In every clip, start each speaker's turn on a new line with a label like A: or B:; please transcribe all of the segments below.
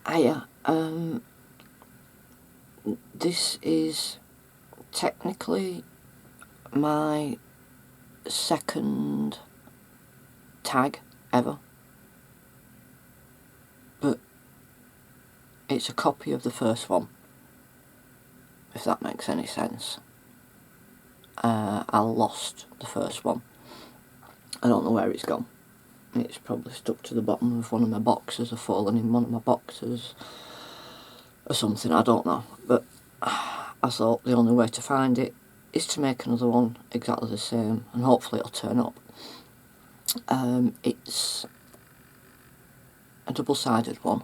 A: Hiya, this is technically my second tag ever, but it's a copy of the first one, if that makes any sense. I lost the first one. I don't know where it's gone. It's probably stuck to the bottom of one of my boxes or fallen in one of my boxes or something, I don't know. But I thought the only way to find it is to make another one exactly the same, and hopefully it'll turn up. It's a double-sided one,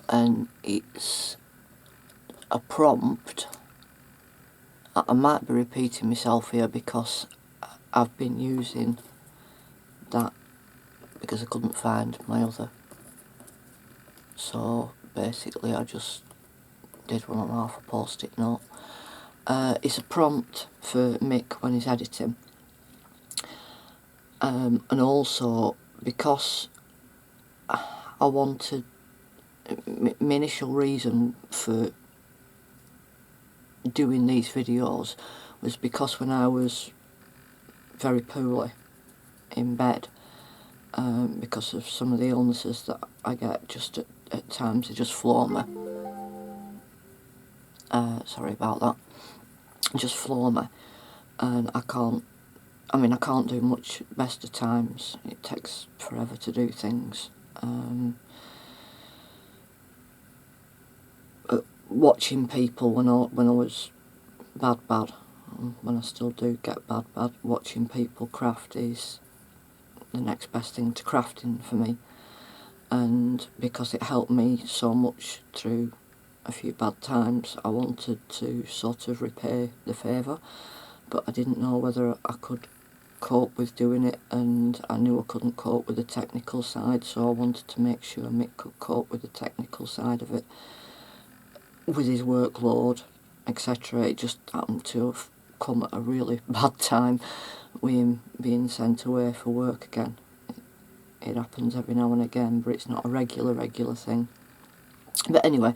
A: and it's a prompt. I might be repeating myself here because I've been using that because I couldn't find my other. So basically I just did one on half a post-it note. It's a prompt for Mick when he's editing. And also because I wanted, my initial reason for doing these videos was because when I was very poorly in bed, because of some of the illnesses that I get, just at times they just floor me. Sorry about that. Just floor me, and I can't do much best of times. It takes forever to do things. Watching people when I was bad, when I still do get bad, watching people craft is the next best thing to crafting for me. And because it helped me so much through a few bad times, I wanted to sort of repay the favour, but I didn't know whether I could cope with doing it, and I knew I couldn't cope with the technical side, so I wanted to make sure Mick could cope with the technical side of it, with his workload, etc. It just happened to have come at a really bad time with him being sent away for work again. It happens every now and again, but it's not a regular thing. But anyway,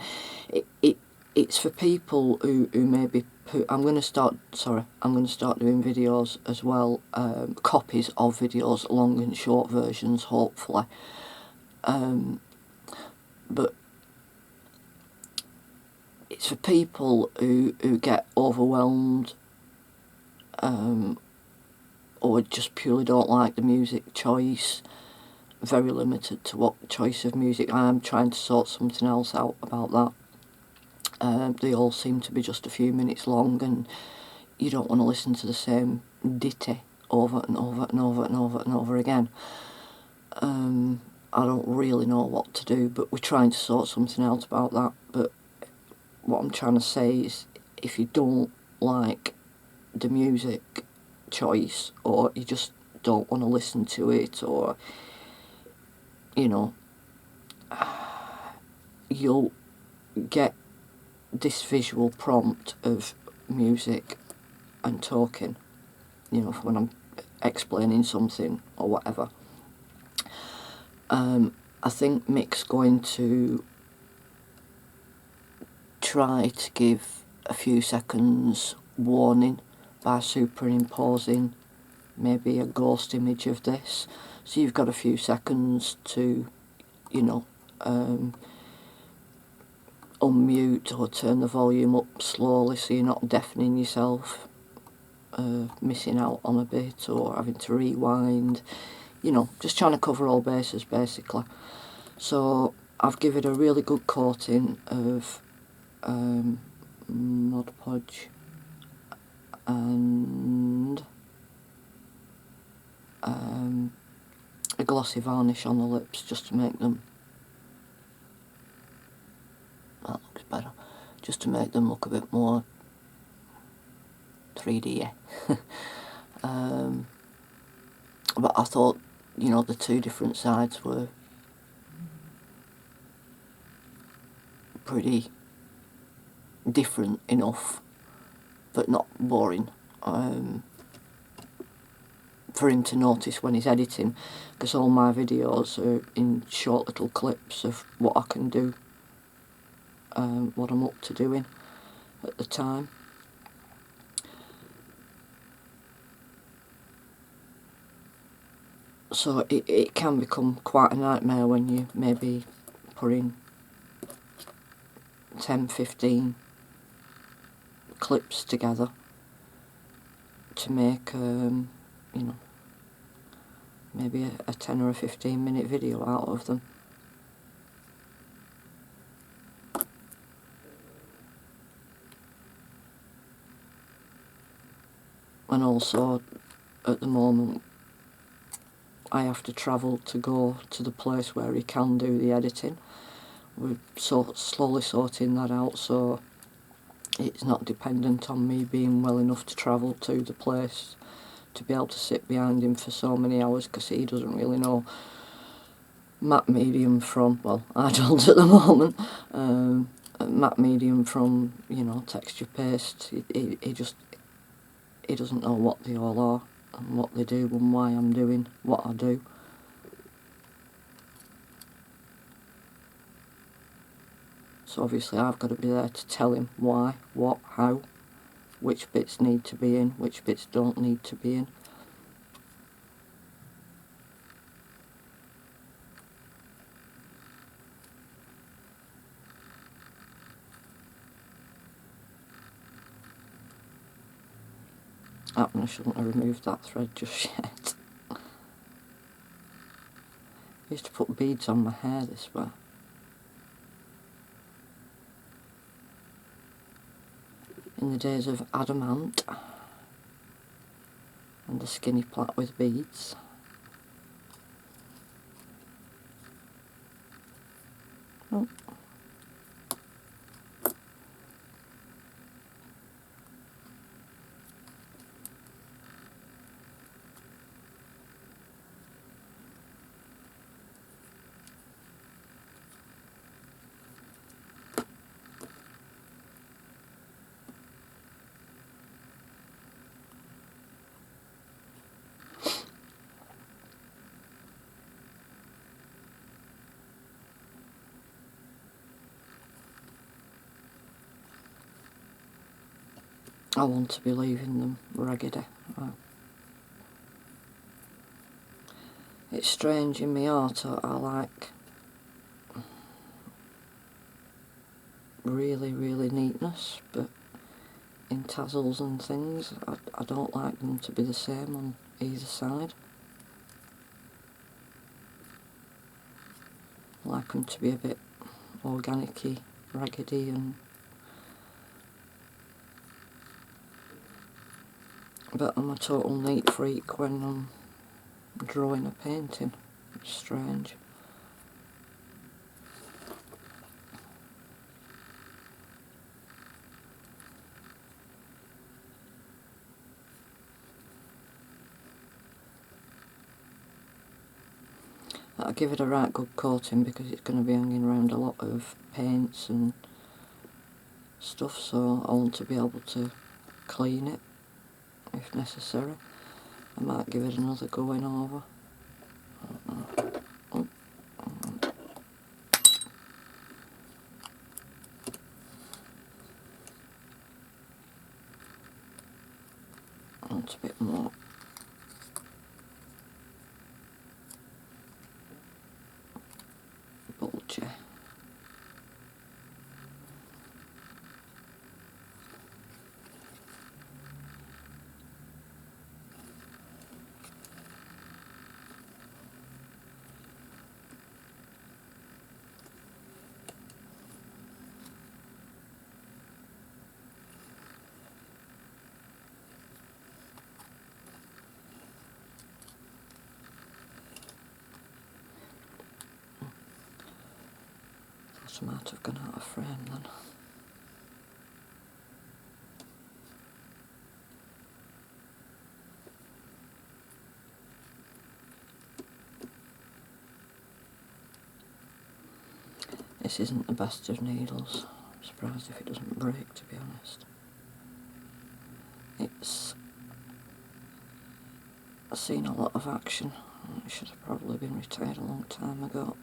A: it's for people who maybe I'm going to start doing videos as well, copies of videos, long and short versions, hopefully. But it's for people who get overwhelmed, or just purely don't like the music choice. Very limited to what choice of music. I'm trying to sort something else out about that. They all seem to be just a few minutes long, and you don't want to listen to the same ditty over and over and over and over and over again. I don't really know what to do, but we're trying to sort something out about that. But what I'm trying to say is, if you don't like the music choice, or you just don't want to listen to it, or you know, you'll get this visual prompt of music and talking, you know, when I'm explaining something or whatever. I think Mick's going to try to give a few seconds warning by superimposing maybe a ghost image of this. So you've got a few seconds to, you know, unmute or turn the volume up slowly so you're not deafening yourself, missing out on a bit or having to rewind, you know, just trying to cover all bases basically. So I've given it a really good coating of Mod Podge and a glossy varnish on the lips just to make them, that looks better, just to make them look a bit more 3D. But I thought, you know, the two different sides were pretty different enough, but not boring, for him to notice when he's editing, because all my videos are in short little clips of what I can do, what I'm up to doing at the time. So it can become quite a nightmare when you maybe put in 10-15 clips together to make you know, maybe a 10 or a 15 minute video out of them. And also at the moment I have to travel to go to the place where he can do the editing. We're slowly sorting that out, so it's not dependent on me being well enough to travel to the place to be able to sit behind him for so many hours, because he doesn't really know matte medium from, well, I don't at the moment, matte medium from, you know, texture paste. He doesn't know what they all are and what they do and why I'm doing what I do. So obviously I've got to be there to tell him why, what, how, which bits need to be in, which bits don't need to be in. I shouldn't have removed that thread just yet. I used to put beads on my hair this way. In the days of adamant and the skinny plait with beads. Oh. I want to be leaving them raggedy. It's strange, in my art I like really neatness, but in tassels and things I don't like them to be the same on either side. I like them to be a bit organic-y, raggedy, and but I'm a total neat freak when I'm drawing a painting. It's strange. I'll give it a right good coating because it's going to be hanging around a lot of paints and stuff, so I want to be able to clean it if necessary. I might give it another going over. Oh. I want a bit more. Bulgy. I might have gone out of frame then. This isn't the best of needles. I'm surprised if it doesn't break, to be honest. It's seen a lot of action. I should have probably been retired a long time ago.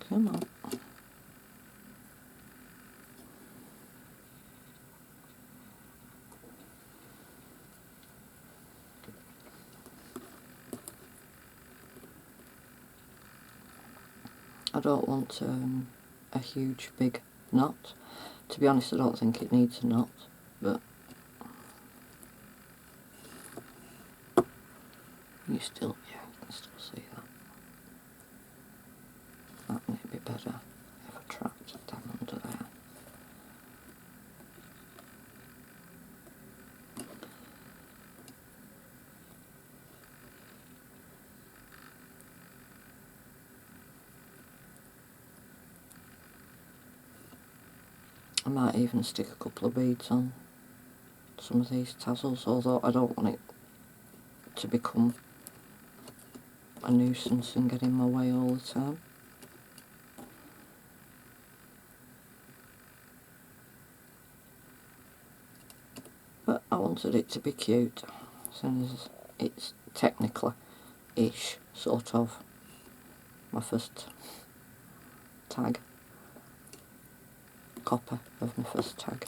A: Come on. I don't want a huge big knot. To be honest, I don't think it needs a knot, but you still, yeah, you can still see that. That might be better if I trapped it down under there. I might even stick a couple of beads on some of these tassels, although I don't want it to become a nuisance and get in my way all the time. But I wanted it to be cute, since it's technically-ish, sort of, my first tag. Copy of my first tag.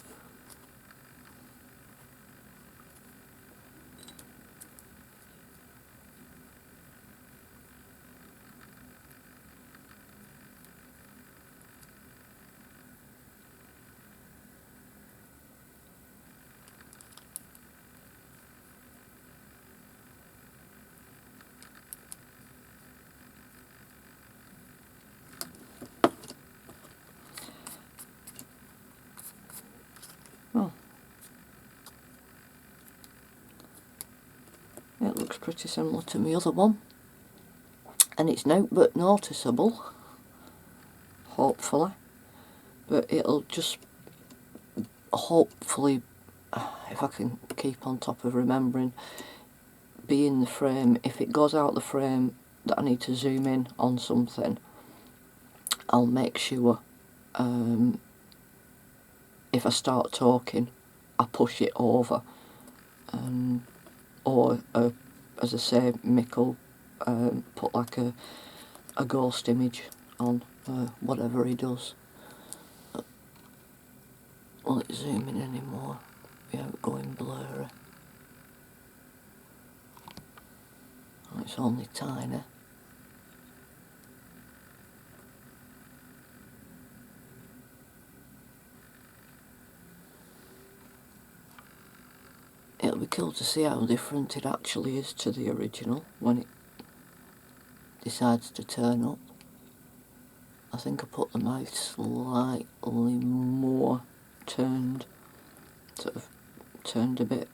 A: Oh, it looks pretty similar to my other one, and it's no but noticeable, hopefully, but it'll just hopefully, if I can keep on top of remembering, be in the frame. If it goes out the frame that I need to zoom in on something, I'll make sure if I start talking I push it over, or as I say, Mick will put like a ghost image on whatever he does. Will it zoom in anymore without going blurry? Oh, it's only tiny. It'll be cool to see how different it actually is to the original when it decides to turn up. I think I put the mouth slightly more turned, sort of turned a bit.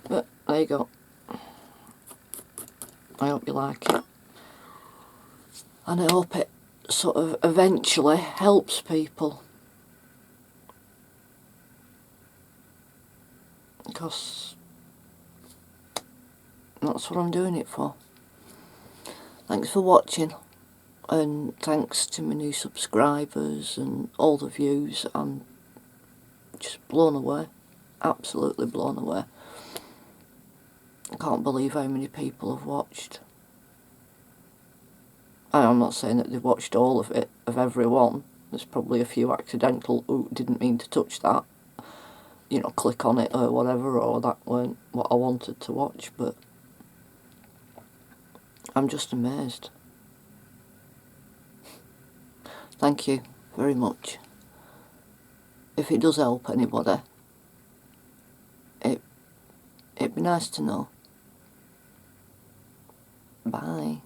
A: But there you go. I hope you like it. And I hope it sort of eventually helps people. Because that's what I'm doing it for. Thanks for watching, and thanks to my new subscribers and all the views. I'm just blown away, absolutely blown away. I can't believe how many people have watched. I'm not saying that they've watched all of it, of every one. There's probably a few accidental, ooh, didn't mean to touch that, you know, click on it or whatever, or that weren't what I wanted to watch, but I'm just amazed. Thank you very much. If it does help anybody, it'd be nice to know. Bye.